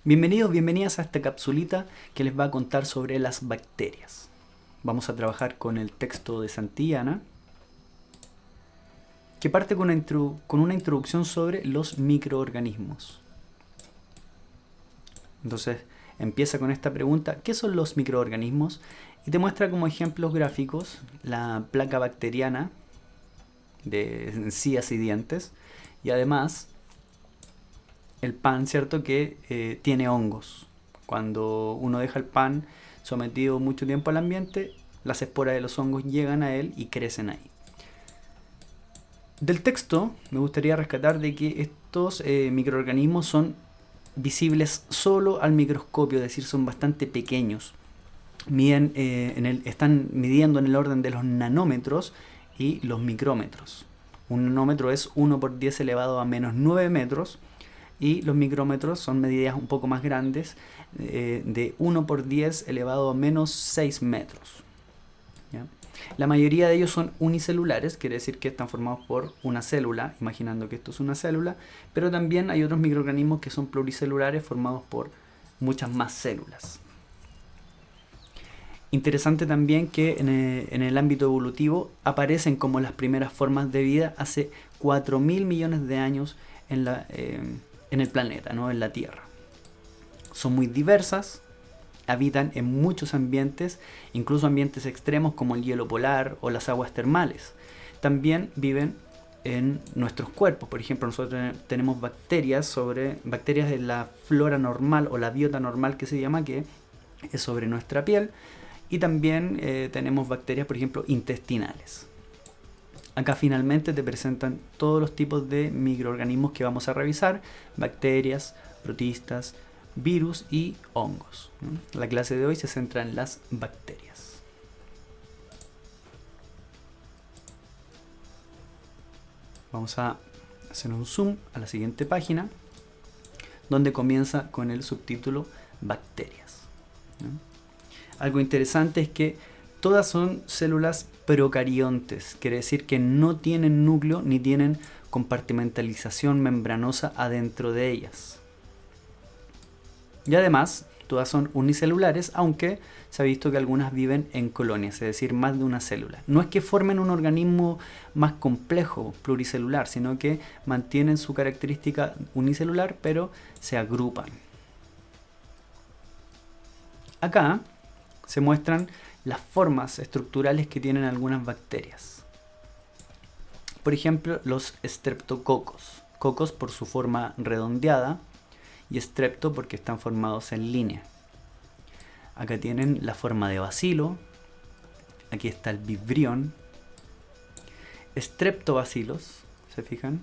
Bienvenidos, bienvenidas a esta capsulita que les va a contar sobre las bacterias. Vamos a trabajar con el texto de Santillana, que parte con una introducción sobre los microorganismos. Entonces empieza con esta pregunta: ¿qué son los microorganismos? Y te muestra como ejemplos gráficos la placa bacteriana de encías y dientes, y además el pan, ¿cierto? Que tiene hongos. Cuando uno deja el pan sometido mucho tiempo al ambiente, las esporas de los hongos llegan a él y crecen ahí. Del texto me gustaría rescatar de que estos microorganismos son visibles solo al microscopio, es decir, son bastante pequeños. Están midiendo en el orden de los nanómetros y los micrómetros. Un nanómetro es 1 por 10 elevado a menos 9 metros, y los micrómetros son medidas un poco más grandes, de 1 por 10 elevado a menos 6 metros. ¿Ya? La mayoría de ellos son unicelulares, quiere decir que están formados por una célula, imaginando que esto es una célula, pero también hay otros microorganismos que son pluricelulares, formados por muchas más células. Interesante también que en el ámbito evolutivo aparecen como las primeras formas de vida hace 4.000 millones de años en el planeta, ¿no? En la Tierra. Son muy diversas, habitan en muchos ambientes, incluso ambientes extremos como el hielo polar o las aguas termales. También viven en nuestros cuerpos. Por ejemplo, nosotros tenemos bacterias de la flora normal o la biota normal, que se llama, que es sobre nuestra piel. Y también tenemos bacterias, por ejemplo, intestinales. Acá finalmente te presentan todos los tipos de microorganismos que vamos a revisar: bacterias, protistas, virus y hongos. La clase de hoy se centra en las bacterias. Vamos a hacer un zoom a la siguiente página, donde comienza con el subtítulo Bacterias. Algo interesante es que todas son células procariontes, quiere decir que no tienen núcleo ni tienen compartimentalización membranosa adentro de ellas. Y además, todas son unicelulares, aunque se ha visto que algunas viven en colonias, es decir, más de una célula. No es que formen un organismo más complejo, pluricelular, sino que mantienen su característica unicelular, pero se agrupan. Acá se muestran las formas estructurales que tienen algunas bacterias. Por ejemplo, los streptococos. Cocos por su forma redondeada y strepto porque están formados en línea. Acá tienen la forma de bacilo. Aquí está el vibrión. Streptobacilos, ¿se fijan?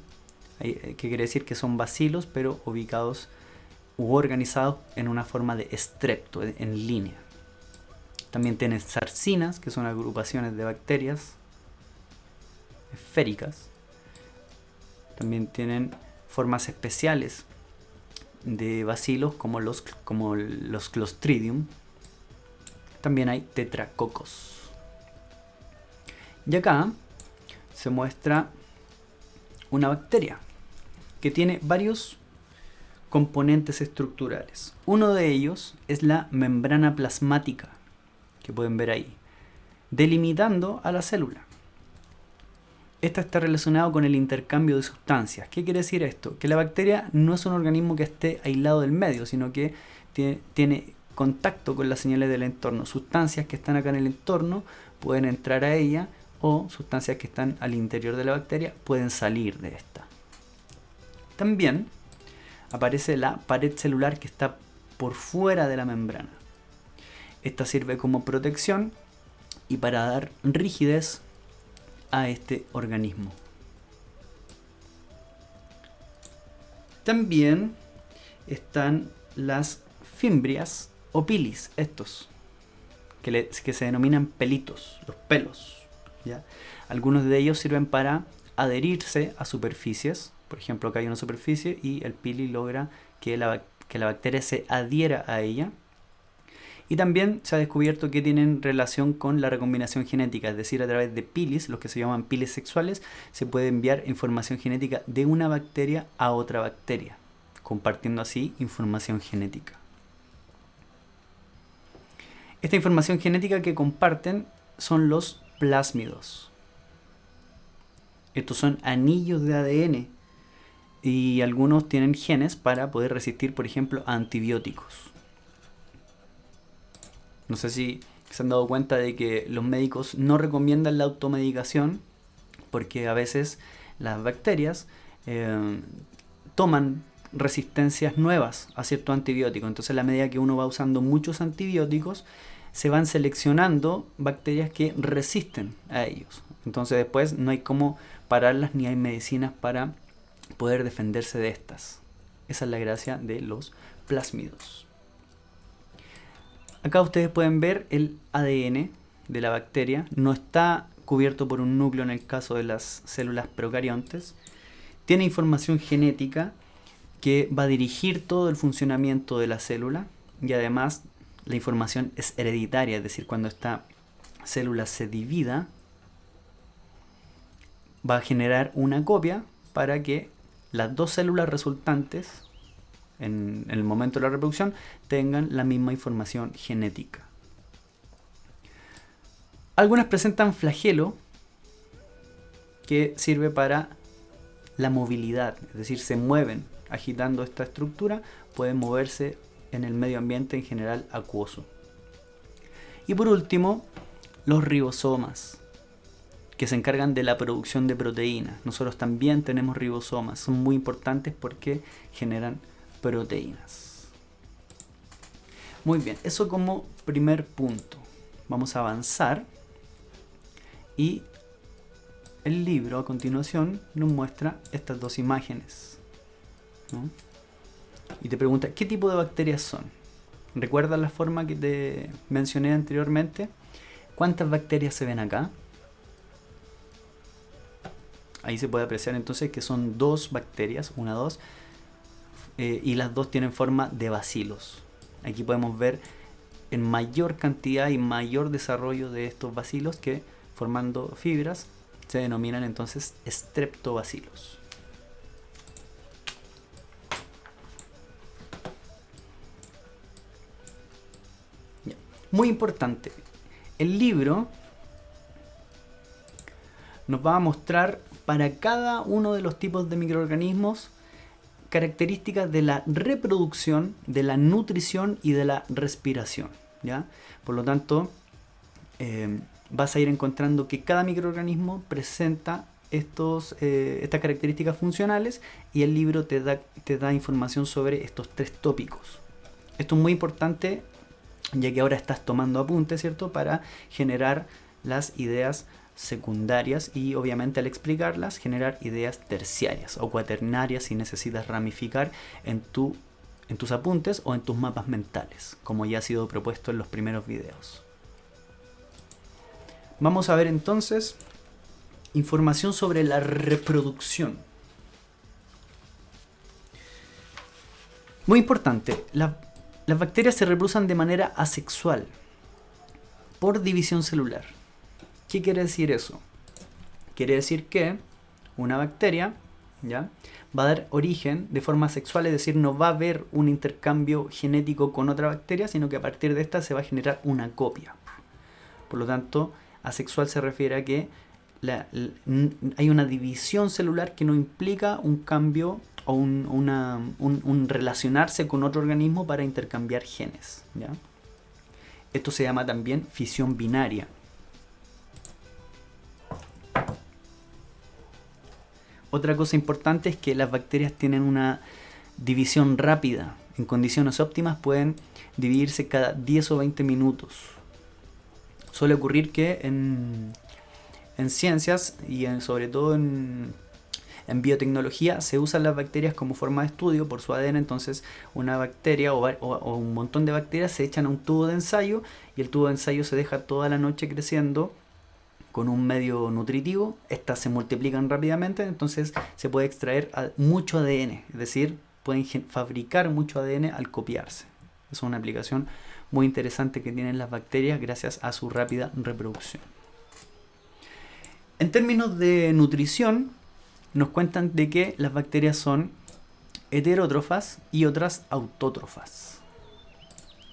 Que quiere decir que son bacilos, pero ubicados u organizados en una forma de strepto, en línea. También tienen sarcinas, que son agrupaciones de bacterias esféricas. También tienen formas especiales de bacilos como los Clostridium. También hay tetracocos. Y acá se muestra una bacteria que tiene varios componentes estructurales. Uno de ellos es la membrana plasmática, que pueden ver ahí, delimitando a la célula. Esta está relacionada con el intercambio de sustancias. ¿Qué quiere decir esto? Que la bacteria no es un organismo que esté aislado del medio, sino que tiene contacto con las señales del entorno. Sustancias que están acá en el entorno pueden entrar a ella, o sustancias que están al interior de la bacteria pueden salir de esta. También aparece la pared celular que está por fuera de la membrana. Esta sirve como protección y para dar rigidez a este organismo. También están las fimbrias o pilis, estos, que se denominan pelitos, los pelos, ¿ya? Algunos de ellos sirven para adherirse a superficies. Por ejemplo, acá hay una superficie y el pili logra que la bacteria se adhiera a ella. Y también se ha descubierto que tienen relación con la recombinación genética, es decir, a través de pilis, los que se llaman pilis sexuales, se puede enviar información genética de una bacteria a otra bacteria, compartiendo así información genética. Esta información genética que comparten son los plásmidos. Estos son anillos de ADN y algunos tienen genes para poder resistir, por ejemplo, a antibióticos. No sé si se han dado cuenta de que los médicos no recomiendan la automedicación porque a veces las bacterias toman resistencias nuevas a ciertos antibióticos. Entonces, a la medida que uno va usando muchos antibióticos, se van seleccionando bacterias que resisten a ellos. Entonces, después no hay cómo pararlas ni hay medicinas para poder defenderse de estas. Esa es la gracia de los plásmidos. Acá ustedes pueden ver el ADN de la bacteria. No está cubierto por un núcleo en el caso de las células procariontes. Tiene información genética que va a dirigir todo el funcionamiento de la célula y además la información es hereditaria, es decir, cuando esta célula se divida va a generar una copia para que las dos células resultantes en el momento de la reproducción tengan la misma información genética. Algunas presentan flagelo que sirve para la movilidad, es decir, se mueven agitando esta estructura, pueden moverse en el medio ambiente en general acuoso. Y por último, los ribosomas, que se encargan de la producción de proteínas. Nosotros también tenemos ribosomas, son muy importantes porque generan proteínas. Muy bien, eso como primer punto. Vamos a avanzar y el libro a continuación nos muestra estas dos imágenes, ¿no? Y te pregunta, ¿qué tipo de bacterias son? ¿Recuerdas la forma que te mencioné anteriormente? ¿Cuántas bacterias se ven acá? Ahí se puede apreciar entonces que son dos bacterias, y las dos tienen forma de bacilos. Aquí podemos ver en mayor cantidad y mayor desarrollo de estos bacilos que formando fibras se denominan entonces streptobacilos. Muy importante, el libro nos va a mostrar para cada uno de los tipos de microorganismos características de la reproducción, de la nutrición y de la respiración, ¿ya? Por lo tanto, vas a ir encontrando que cada microorganismo presenta estas características funcionales y el libro te da información sobre estos tres tópicos. Esto es muy importante ya que ahora estás tomando apuntes, ¿cierto? Para generar las ideas secundarias y obviamente al explicarlas generar ideas terciarias o cuaternarias si necesitas ramificar en tus apuntes o en tus mapas mentales, como ya ha sido propuesto en los primeros videos. Vamos a ver entonces información sobre la reproducción. Muy importante, las bacterias se reproducen de manera asexual, por división celular. ¿Qué quiere decir eso? Quiere decir que una bacteria, ¿ya?, va a dar origen de forma asexual, es decir, no va a haber un intercambio genético con otra bacteria, sino que a partir de esta se va a generar una copia. Por lo tanto, asexual se refiere a que hay una división celular que no implica un cambio o un relacionarse con otro organismo para intercambiar genes, ¿ya? Esto se llama también fisión binaria. Otra cosa importante es que las bacterias tienen una división rápida. En condiciones óptimas pueden dividirse cada 10 o 20 minutos. Suele ocurrir que en ciencias y sobre todo en biotecnología se usan las bacterias como forma de estudio por su ADN. Entonces una bacteria o un montón de bacterias se echan a un tubo de ensayo y el tubo de ensayo se deja toda la noche creciendo con un medio nutritivo. Estas se multiplican rápidamente, entonces se puede extraer mucho ADN, es decir, pueden fabricar mucho ADN al copiarse. Es una aplicación muy interesante que tienen las bacterias gracias a su rápida reproducción. En términos de nutrición, nos cuentan de que las bacterias son heterótrofas y otras autótrofas.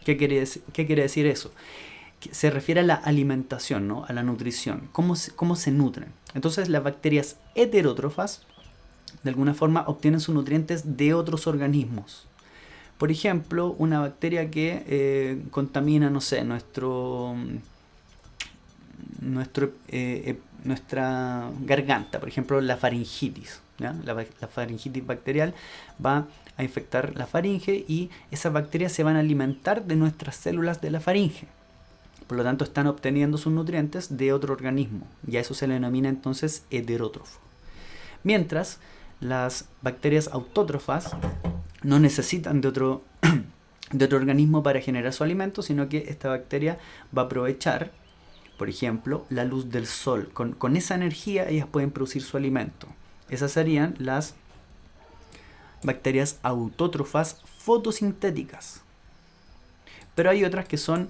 ¿Qué quiere decir eso? Que se refiere a la alimentación, ¿no? A la nutrición, cómo se nutren. Entonces las bacterias heterótrofas de alguna forma obtienen sus nutrientes de otros organismos. Por ejemplo, una bacteria que contamina, no sé, nuestra garganta, por ejemplo, la faringitis. ¿Ya? La faringitis bacterial va a infectar la faringe y esas bacterias se van a alimentar de nuestras células de la faringe. Por lo tanto, están obteniendo sus nutrientes de otro organismo. Y a eso se le denomina entonces heterótrofo. Mientras, las bacterias autótrofas no necesitan de otro organismo para generar su alimento, sino que esta bacteria va a aprovechar, por ejemplo, la luz del sol. Con esa energía ellas pueden producir su alimento. Esas serían las bacterias autótrofas fotosintéticas. Pero hay otras que son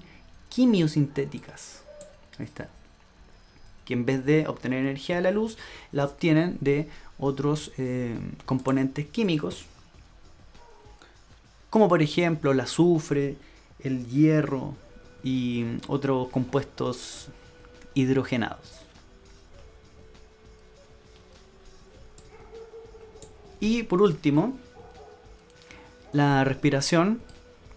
quimiosintéticas. Ahí está. Que en vez de obtener energía de la luz, la obtienen de otros componentes químicos, como por ejemplo el azufre, el hierro y otros compuestos hidrogenados. Y por último, la respiración,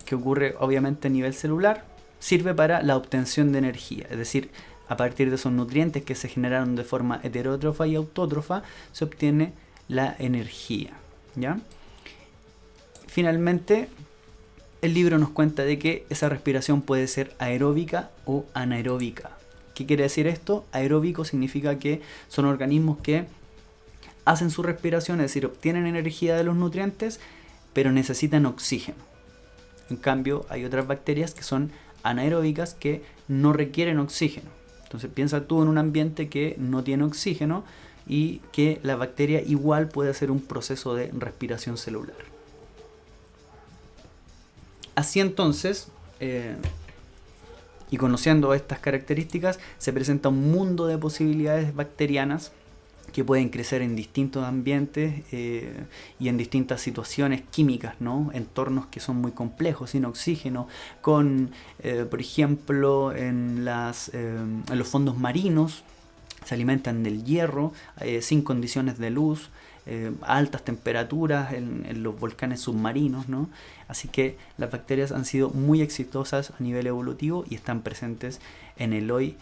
que ocurre obviamente a nivel celular, sirve para la obtención de energía, es decir, a partir de esos nutrientes que se generaron de forma heterótrofa y autótrofa, se obtiene la energía, ¿ya? Finalmente, el libro nos cuenta de que esa respiración puede ser aeróbica o anaeróbica. ¿Qué quiere decir esto? Aeróbico significa que son organismos que hacen su respiración, es decir, obtienen energía de los nutrientes, pero necesitan oxígeno. En cambio, hay otras bacterias que son anaeróbicas que no requieren oxígeno. Entonces piensa tú en un ambiente que no tiene oxígeno y que la bacteria igual puede hacer un proceso de respiración celular. Así entonces, y conociendo estas características, se presenta un mundo de posibilidades bacterianas que pueden crecer en distintos ambientes y en distintas situaciones químicas, ¿no? Entornos que son muy complejos, sin oxígeno, por ejemplo, en los fondos marinos, se alimentan del hierro, sin condiciones de luz, a altas temperaturas en los volcanes submarinos, ¿no? Así que las bacterias han sido muy exitosas a nivel evolutivo y están presentes en el hoy,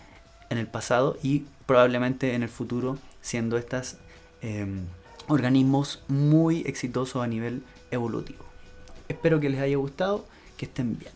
en el pasado y probablemente en el futuro, siendo estas organismos muy exitosos a nivel evolutivo. Espero que les haya gustado, que estén bien.